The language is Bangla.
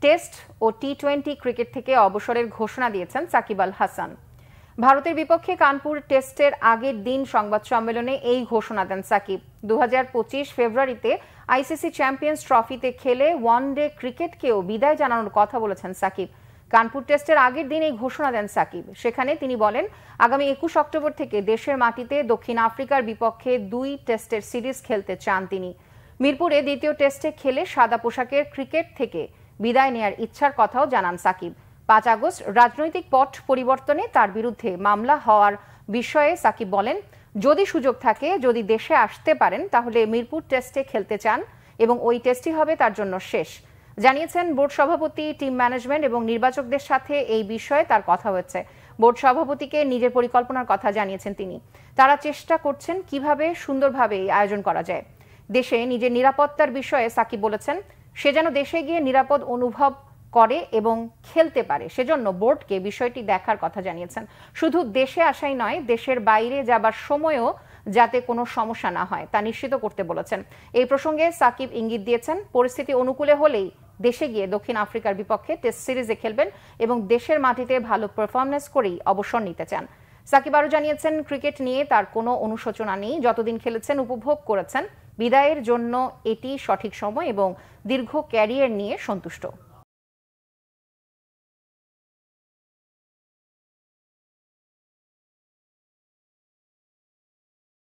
টেস্ট ও টি-20 ক্রিকেট থেকে অবসরের ঘোষণা দিয়েছেন সাকিব আল হাসান। ভারতের বিপক্ষে কানপুর টেস্টের আগের দিন সংবাদ সম্মেলনে এই ঘোষণা দেন সাকিব। 2025 ফেব্রুয়ারিতে আইসিসি চ্যাম্পিয়ন্স ট্রফিতে খেলে ওয়ানডে ক্রিকেটকেও বিদায় জানানোর কথা বলেছেন সাকিব। কানপুর টেস্টের আগের দিন এই ঘোষণা দেন সাকিব। সেখানে তিনি বলেন, আগামী 21 অক্টোবর থেকে দেশের মাটিতে দক্ষিণ আফ্রিকার বিপক্ষে 2 টেস্টের সিরিজ খেলতে চান তিনি। মিরপুরে দ্বিতীয় টেস্টে খেলে সাদা পোশাকের ক্রিকেট থেকে বিদায় নেয়ার ইচ্ছার কথাও জানান সাকিব। 5 আগস্ট রাজনৈতিক পট পরিবর্তনে তার বিরুদ্ধে মামলা হওয়ার বিষয়ে সাকিব বলেন, যদি সুযোগ থাকে, যদি দেশে আসতে পারেন, তাহলে মিরপুর টেস্টে খেলতে চান এবং ওই টেস্টই হবে তার জন্য শেষ। জানিয়েছেন বোর্ড সভাপতি, টিম ম্যানেজমেন্ট এবং নির্বাচকদের সাথে এই বিষয়ে তার কথা হয়েছে। বোর্ড সভাপতিকে নিজের পরিকল্পনার কথা জানিয়েছেন তিনি। তারা চেষ্টা করছেন কিভাবে সুন্দরভাবে এই আয়োজন করা যায়। দেশে নিজের নিরাপত্তার বিষয়ে সাকিব বলেছেন, সে যেন দেশে গিয়ে নিরাপদ অনুভব করে এবং খেলতে পারে, সেজন্য বোর্ডকে বিষয়টি দেখার কথা জানিয়েছেন। শুধু দেশে আসাই নয়, দেশের বাইরে যাবার সময়ও যাতে কোনো সমস্যা না হয় তা নিশ্চিত করতে বলেছেন। এই প্রসঙ্গে সাকিব ইঙ্গিত দিয়েছেন, পরিস্থিতি অনুকূলে হলেই দেশে গিয়ে দক্ষিণ আফ্রিকার বিপক্ষে টেস্ট সিরিজে খেলবেন এবং দেশের মাটিতে ভালো পারফরমেন্স করেই অবসর নিতে চান। সাকিব আরও জানিয়েছেন, ক্রিকেট নিয়ে তার কোনো অনুশোচনা নেই। যতদিন খেলেছেন, উপভোগ করেছেন। বিদায়ের জন্য এটি সঠিক সময় এবং দীর্ঘ ক্যারিয়ার নিয়ে সন্তুষ্ট।